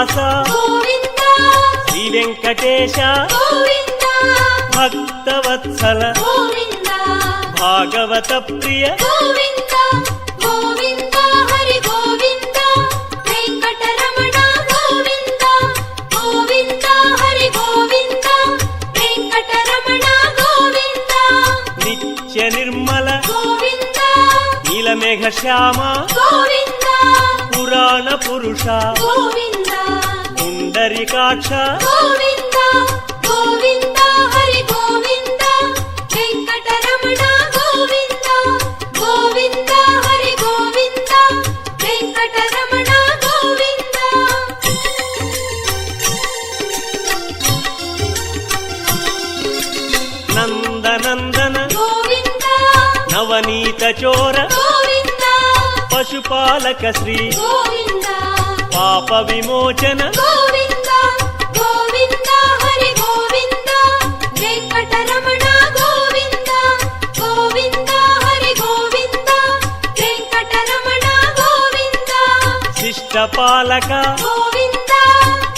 శ్రీనివాస గోవింద శ్రీ వెంకటేశ గోవింద భక్తవత్సల గోవింద భాగవత ప్రియ గోవింద గోవింద హరి గోవింద వెంకటరమణ గోవింద గోవింద హరి గోవింద వెంకటరమణ గోవింద నిత్య నిర్మల గోవింద నీలమేఘ శ్యామ గోవింద పురాణ పురుష గోవింద పుండరీకాక్ష గోవింద గోవింద హరి గోవింద వెంకటరమణ గోవింద గోవింద హరి గోవింద వెంకటరమణ గోవింద నందనందన గోవింద నవనీత చోర గోవింద పశుపాలక శ్రీ గోవింద పాప విమోచన గోవింద గోవింద హరి గోవింద వెంకటరమణ గోవింద గోవింద హరి గోవింద వెంకటరమణ గోవింద శిష్టపాలక గోవింద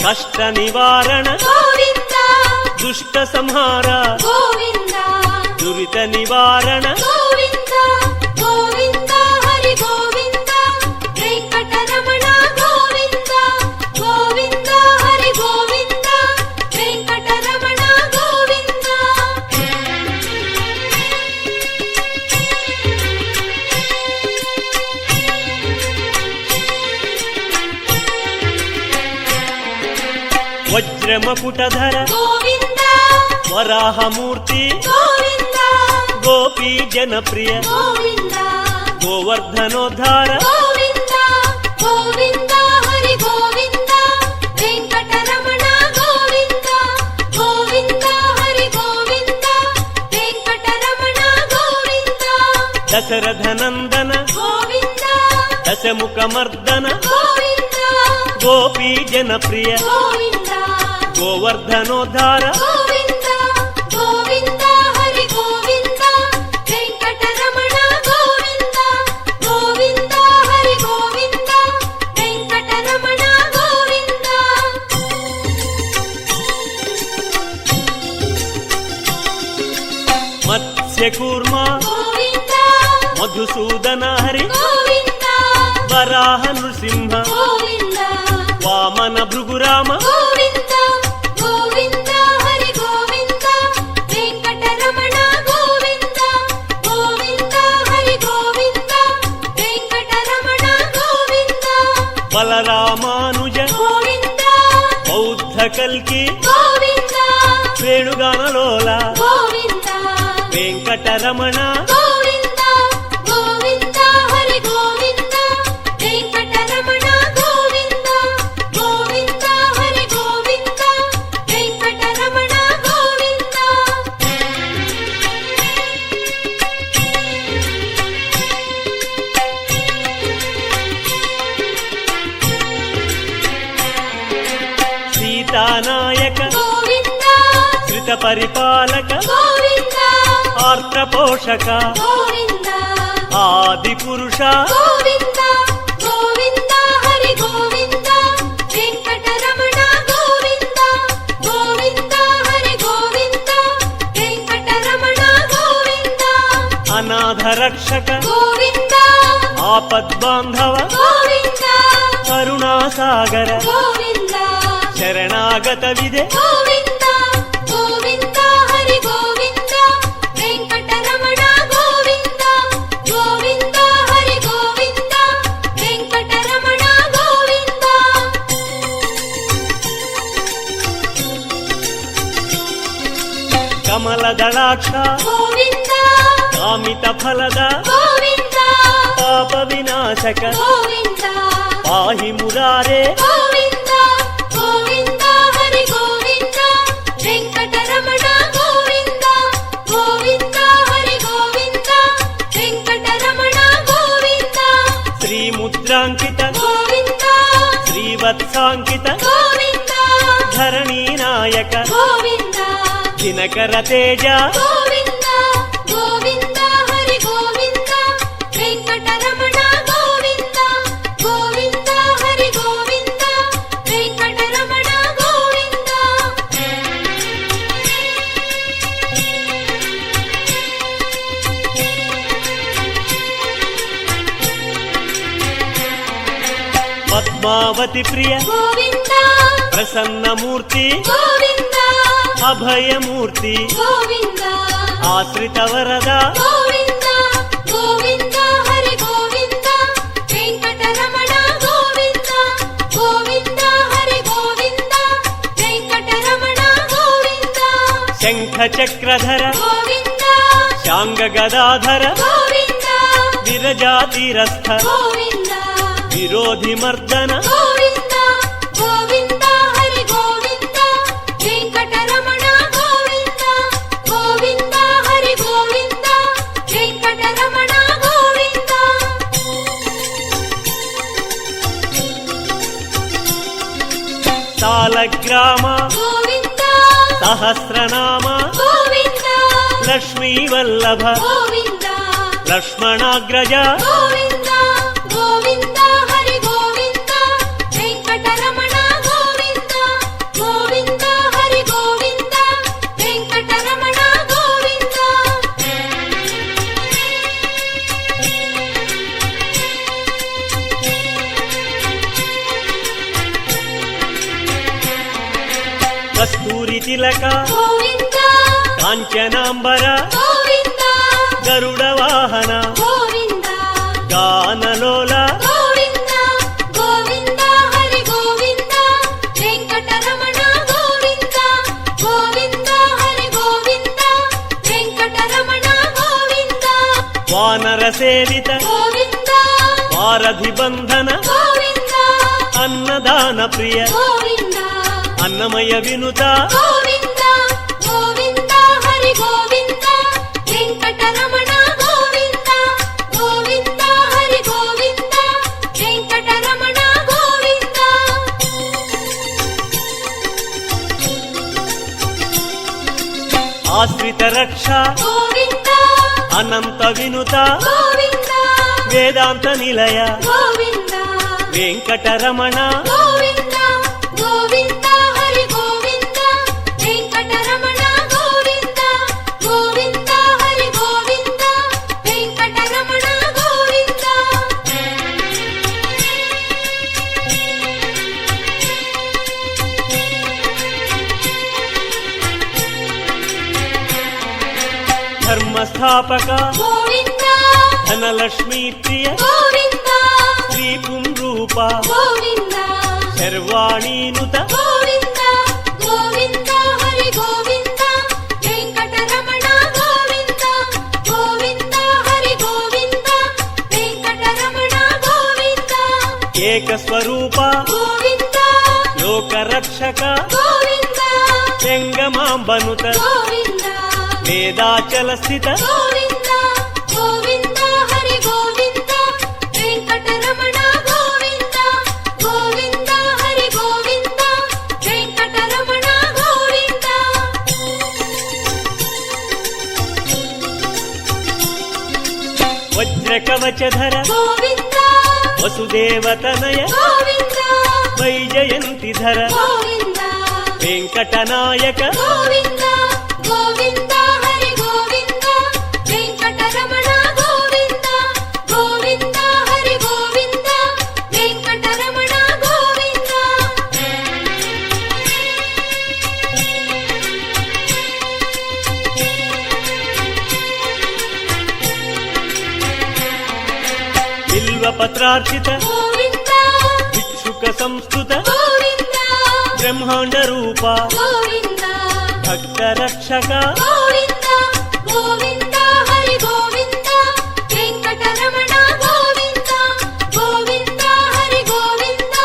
కష్ట నివారణ గోవింద దుష్ట సంహార గోవింద దురిత నివారణ గోవింద గోవింద హరి గోవింద వెంకటరమణ గోవింద గోవింద హరి గోవింద వెంకటరమణ గోవింద వజ్రమకుటధర గోవింద వరాహమూర్తి గోవింద గోపీ జనప్రియ గోవింద గోవర్ధనోద్ధార గోవింద గోవింద హరి గోవింద వెంకటరమణ గోవింద గోవింద హరి గోవింద వెంకటరమణ గోవింద దశరథనందన గోవింద దశముఖమర్దన గోవింద గోపీ జనప్రియ గోవింద గోవర్ధనోద్ధార గోవింద గోవింద హరి గోవింద వెంకటరమణ గోవింద గోవింద హరి గోవింద వెంకటరమణ గోవింద మత్స్యకూర్మ గోవింద మధుసూదన హరి గోవింద వరాహ నృసింహ గోవింద వామన భృగురామ గోవింద గోవింద హరి గోవింద వెంకటరమణ గోవింద గోవింద హరి గోవింద వెంకటరమణ గోవింద బలరామానుజ గోవింద బౌద్ధ కల్కి గోవింద వేణుగానలోల గోవింద వెంకటరమణ గోవింద గోవింద హరి గోవింద వెంకటరమణ గోవింద గోవింద హరి గోవింద వెంకటరమణ గోవింద సీతానాయక గోవింద శ్రిత పరిపాలక గోవింద ఆర్ద్ర పోషక గోవింద ఆది పురుష గోవింద గోవింద హరి గోవింద వెంకటరమణ గోవింద గోవింద హరి గోవింద వెంకటరమణ గోవింద అనాథ రక్షక గోవింద ఆపద్బాంధవ గోవింద కరుణాసాగర గోవింద శరణాగత విదే గోవింద గోవింద హరి గోవింద వెంకటరమణ గోవింద గోవింద హరి గోవింద వెంకటరమణ గోవింద కమలదళాక్ష గోవింద కామిత ఫలద గోవింద పాప వినాశక గోవింద పాహి మురారే గోవింద గోవింద హరి గోవింద వెంకటరమణ గోవింద గోవింద హరి గోవింద వెంకటరమణ గోవింద శ్రీముద్రాంకిత గోవింద శ్రీవత్సాంకిత గోవింద ధరణీ నాయక గోవింద దినకర తేజ గోవింద గోవింద హరి గోవింద వెంకటరమణ గోవింద గోవింద హరి గోవింద వెంకట పద్మావతి ప్రియ గోవింద ప్రసన్నమూర్తి గోవింద అభయమూర్తి గోవింద ఆశ్రిత వరద గోవింద గోవింద హరి గోవింద వెంకటరమణ గోవింద గోవింద హరి గోవింద వెంకటరమణ గోవింద శంఖ చక్రధర గోవింద శాంగ గదాధర గోవింద విరజాతిరస్థ గోవింద విరోధి మర్దన గోవింద గోవింద హరి గోవింద వెంకటరమణ గోవింద గోవింద హరి గోవింద వెంకటరమణ గోవింద సాలగ్రామ గోవింద సహస్రనామ గోవింద లక్ష్మీవల్లభ గోవింద లక్ష్మణాగ్రజ గోవింద గోవింద హరి గోవింద వెంకటరమణ గోవింద గోవింద హరి గోవింద వెంకటరమణ గోవింద కస్తూరి తిలక గోవింద కాంచనాంబర గోవింద గరుడ వాహన గోవింద గానలోల గోవింద గోవింద హరి గోవింద వెంకటరమణ గోవింద గోవింద హరి గోవింద వెంకటరమణ గోవింద వానర సేవిత గోవింద వారధి బంధన గోవింద అన్నదాన ప్రియ గోవింద అన్నమయ వినుత గోవింద గోవింద హరి గోవింద వెంకటరమణ గోవింద గోవింద హరి గోవింద వెంకటరమణ గోవింద ఆశ్రిత రక్ష గోవింద అనంత వినుత గోవింద వేదాంత నిలయ గోవింద వెంకటరమణ గోవింద గోవింద హరి గోవింద వెంకటరమణ గోవింద గోవింద హరి గోవింద వెంకటరమణ గోవింద ధర్మస్థాపక గోవింద ధనలక్ష్మీ ప్రియ గోవింద శ్రీ పుంరూప గోవింద శర్వాణీనుత గోవింద గోవింద హరి గోవింద వెంకటరమణ గోవింద గోవింద హరి గోవింద వెంకటరమణ గోవింద ఏకస్వరూప గోవింద లోకరక్షక గోవింద చెంగమాంబనుత గోవింద వేదాచల స్థిత గోవింద గోవింద హరి గోవింద వెంకటరమణ గోవింద గోవింద హరి గోవింద వెంకటరమణ గోవింద వజ్రకవచధర గోవింద వసుదేవతనయ గోవింద వైజయంతిధర గోవింద వెంకటనాయక గోవింద గోవింద హరి గోవింద వెంకటరమణ గోవింద గోవింద హరి గోవింద వెంకటరమణ గోవింద బిల్వపత్రార్చిత గోవింద భిక్షుక సంస్కృత గోవింద బ్రహ్మాండ రూప గోవింద భక్త రక్షక గోవింద గోవింద హరి గోవింద వెంకటరమణ గోవింద గోవింద హరి గోవింద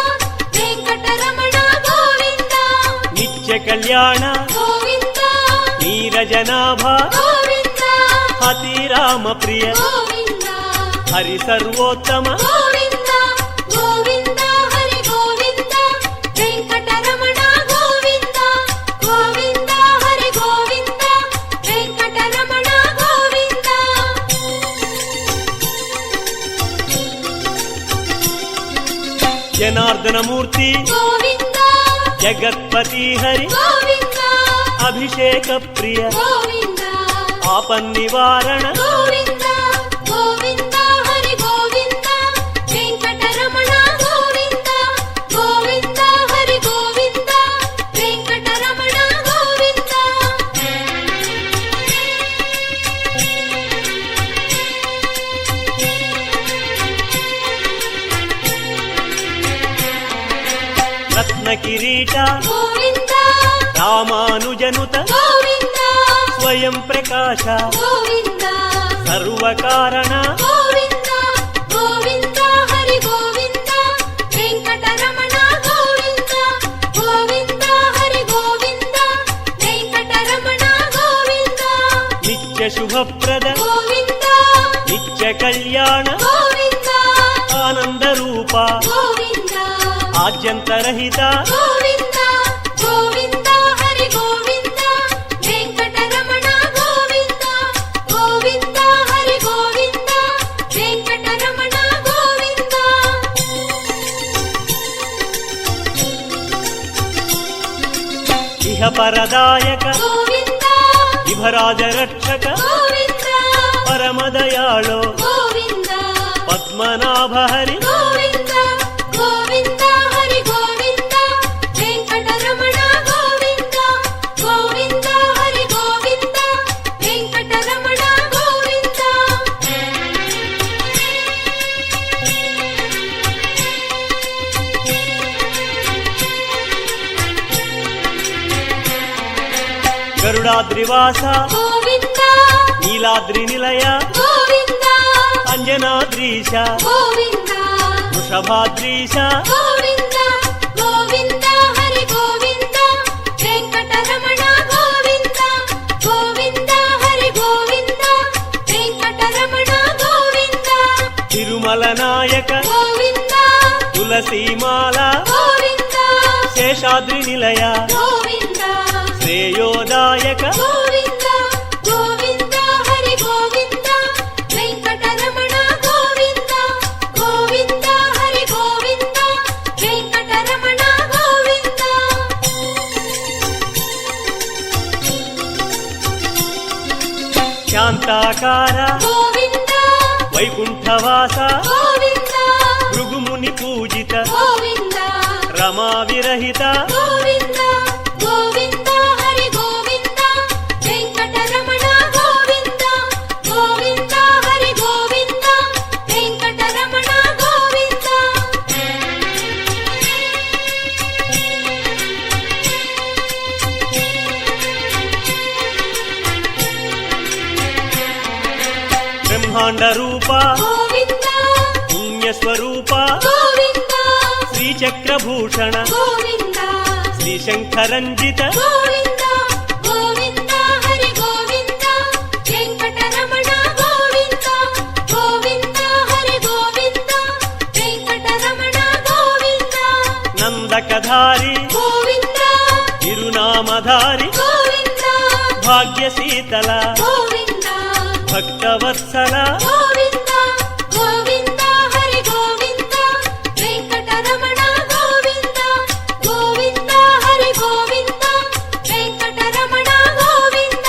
వెంకటరమణ గోవింద నిత్య కళ్యాణ గోవింద నీరజనాభ గోవింద అతిరామ ప్రియ గోవింద హరి సర్వోత్తమ గోవింద గోవింద హరి గోవింద వెంకటరమణ గోవింద గోవింద హరి గోవింద వెంకటరమణ గోవింద జనార్దనమూర్తి గోవింద జగత్పతి హరి గోవింద అభిషేక ప్రియ గోవింద ఆపన్నివారణ గోవింద గోవింద హరి గోవింద వెంకటరమణ గోవింద ಸ್ವಯಂ ಪ್ರಕಾಶ ಗೋವಿಂದ ಸರ್ವಕಾರಣ ಗೋವಿಂದ ಗೋವಿಂದ ಹರಿ ಗೋವಿಂದ ವೆಂಕಟರಮಣ ಗೋವಿಂದ ಗೋವಿಂದ ಹರಿ ಗೋವಿಂದ ವೆಂಕಟರಮಣ ಗೋವಿಂದ ನಿತ್ಯ ಶುಭಪ್ರದ ಗೋವಿಂದ ನಿತ್ಯ ಕಲ್ಯಾಣ ಗೋವಿಂದ ಆನಂದ ರೂಪ ಗೋವಿಂದ ಆದ್ಯಂತರಹಿತ ಗೋವಿಂದ ಗೋವಿಂದ ಹರಿ ಗೋವಿಂದ ವೆಂಕಟರಮಣ ಗೋವಿಂದ ಗೋವಿಂದ ಹರಿ ಗೋವಿಂದ ವೆಂಕಟರಮಣ ಗೋವಿಂದ ಇಹ ಪರದಾಯಕ ಗೋವಿಂದ ವಿಭರಾಜ ರಕ್ಷಕ ಗೋವಿಂದ ಪರಮದಯಾಳೋ ಗೋವಿಂದ ಪದ್ಮನಾಭ ಹರಿ ಗೋವಿಂದ ಗೋವಿಂದ ಹರಿ ಗೋವಿಂದ ವೆಂಕಟರಮಣ ಗೋವಿಂದ ಗೋವಿಂದ ಹರಿ ಗೋವಿಂದ ವೆಂಕಟರಮಣ ಗೋವಿಂದ ಗರುಡಾದ್ರಿವಾಸ ಗೋವಿಂದ ನೀಲಾದ್ರಿ ನಿಲಯ ಗೋವಿಂದ ಅಂಜನಾದ್ರೀಶ ಗೋವಿಂದ ವೃಷಭಾದ್ರೀಶ ಗೋವಿಂದ ಗೋವಿಂದ ಹರಿ ಗೋವಿಂದ ವೆಂಕಟರಮಣ ಗೋವಿಂದ ಗೋವಿಂದ ಹರಿ ಗೋವಿಂದ ವೆಂಕಟರಮಣ ಗೋವಿಂದ ತಿರುಮಲ ನಾಯಕ ಗೋವಿಂದ ತುಳಸೀಮಾಲಾ ಗೋವಿಂದ ಶೇಷಾದ್ರಿ ನಿಲಯ ಗೋವಿಂದ ಶ್ರೇಯೋದಾಯಕ ಗೋವಿಂದ ಗೋವಿಂದ ಹರಿ ಗೋವಿಂದ ವೆಂಕಟರಮಣ ಗೋವಿಂದ ಗೋವಿಂದ ಹರಿ ಗೋವಿಂದ ವೆಂಕಟರಮಣ ಗೋವಿಂದ ಶಾಂತಾಕಾರ ಗೋವಿಂದ ವೈಕುಂಠವಾಸ ಗೋವಿಂದ ಭೃಗುಮುನಿ ಪೂಜಿತ ಗೋವಿಂದ ರಮಾ ವಿರಹಿತ ಗೋವಿಂದ ಗೋವಿಂದ ಹರಿ ಗೋವಿಂದ ವೆಂಕಟರಮಣ ಗೋವಿಂದ ಗೋವಿಂದ ಹರಿ ಗೋವಿಂದ ವೆಂಕಟರಮಣ ಗೋವಿಂದ ಬ್ರಹ್ಮಾಂಡ ರೂಪ ಗೋವಿಂದ ಪುಣ್ಯ ಸ್ವರೂಪ ಗೋವಿಂದ ಶ್ರೀಚಕ್ರಭೂಷಣ ಗೋವಿಂದ ಶ್ರೀಶಂಕರಂಜಿತ ಗೋವಿಂದ ಗೋವಿಂದ ಹರಿ ಗೋವಿಂದ ವೆಂಕಟರಮಣ ಗೋವಿಂದ ಗೋವಿಂದ ಹರಿ ಗೋವಿಂದ ವೆಂಕಟರಮಣ ಗೋವಿಂದ ನಂದಕಧಾರಿ ಗೋವಿಂದ ತಿರುನಾಮಧಾರಿ ಗೋವಿಂದ ಭಾಗ್ಯ ಶೀತಲ ಗೋವಿಂದ ಭಕ್ತವತ್ಸಲ ಗೋವಿಂದ ಗೋವಿಂದ ಹರಿ ಗೋವಿಂದ ವೆಂಕಟರಮಣ ಗೋವಿಂದ ಗೋವಿಂದ ಹರಿ ಗೋವಿಂದ ವೆಂಕಟರಮಣ ಗೋವಿಂದ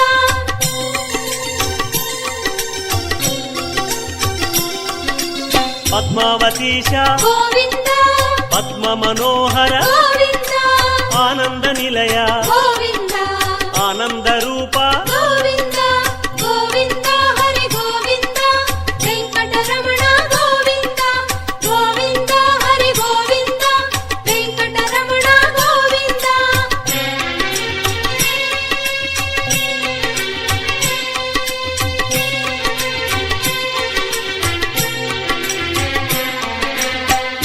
ಪದ್ಮಾವತೀಶ ಗೋವಿಂದ ಪದ್ಮ ಮನೋಹರ ಗೋವಿಂದ ಆನಂದ ನಿಲಯ ಗೋವಿಂದ ಆನಂದ ರೂಪ ಗೋವಿಂದ ಗೋವಿಂದ ಹರಿ ಗೋವಿಂದ ವೆಂಕಟರಮಣ ಗೋವಿಂದ ಗೋವಿಂದ ಹರಿ ಗೋವಿಂದ ವೆಂಕಟರಮಣ ಗೋವಿಂದ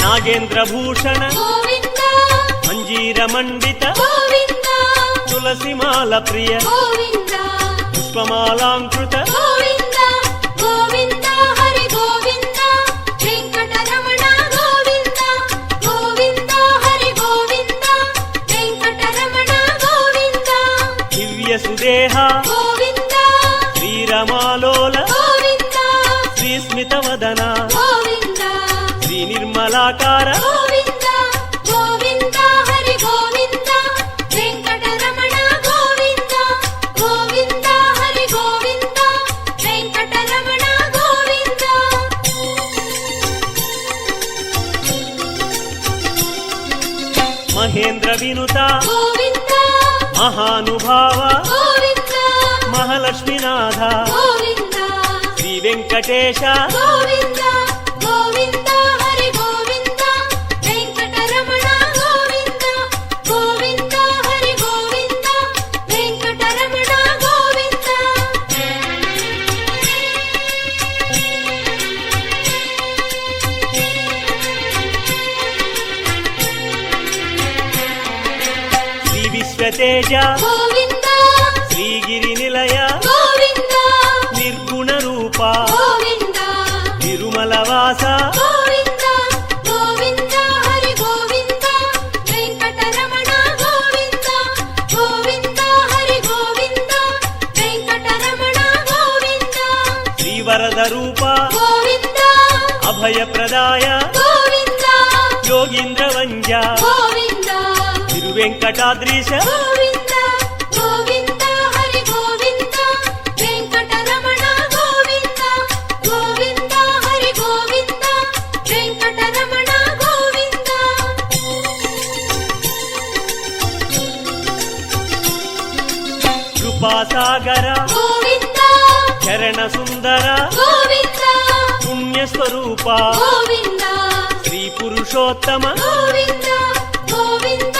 ನಾಗೇಂದ್ರ ಭೂಷಣ ಗೋವಿಂದ ಮಂಜೀರ ಮಂಡಿತ ಗೋವಿಂದ ತುಳಸಿಮಾಲ ಪ್ರಿಯ ಗೋವಿಂದ ಪುಷ್ಪಮಾಲಾಂಕೃತ ಗೋವಿಂದ ಗೋವಿಂದ ಹರಿ ಗೋವಿಂದ ವೆಂಕಟರಮಣ ಗೋವಿಂದ ಗೋವಿಂದ ಹರಿ ಗೋವಿಂದ ವೆಂಕಟರಮಣ ಗೋವಿಂದ ದಿವ್ಯ ಸುದೇಹ ಗೋವಿಂದ ಶ್ರೀರಮಾಲೋಲ ಗೋವಿಂದ ಶ್ರೀಸ್ಮಿತವದನ ಗೋವಿಂದ ಶ್ರೀ ನಿರ್ಮಲಾಕಾರ ಗೋವಿಂದ ಗೋವಿಂದ ಹರಿ ಗೋವಿಂದ ವೆಂಕಟರಮಣ ಗೋವಿಂದ ಗೋವಿಂದ ಹರಿ ಗೋವಿಂದ ವೆಂಕಟರಮಣ ಗೋವಿಂದ ಮಹೇಂದ್ರ ವಿನುತ ಗೋವಿಂದ ಮಹಾನುಭಾವ ಗೋವಿಂದ ಮಹಾಲಕ್ಷ್ಮೀನಾಥ ಗೋವಿಂದ ಶ್ರೀ ವೆಂಕಟೇಶ ಗೋವಿಂದ ಗೋವಿಂದ ಹರಿ ಗೋವಿಂದ ವೆಂಕಟರಮಣ ಗೋವಿಂದ ಗೋವಿಂದ ಹರಿ ಗೋವಿಂದ ವೆಂಕಟರಮಣ ಗೋವಿಂದ గోవింద శ్రీగిరి నిలయ గోవింద నిర్గుణ రూప గోవింద తిరుమల వాస గోవింద గోవింద హరి గోవింద వెంకటరమణ గోవింద గోవింద హరి గోవింద వెంకటరమణ గోవింద శ్రీవరద రూప గోవింద అభయప్రదాయ గోవింద యోగీంద్ర వంజ గోవింద తిరువెంకటాద్రీశ గోవింద గోవింద హరి గోవింద వెంకటరమణ గోవింద గోవింద హరి గోవింద వెంకటరమణ గోవింద కృపాసాగర గోవింద చరణ సుందర గోవింద పుణ్యస్వరూప గోవింద శ్రీ పురుషోత్తమ గోవింద గోవింద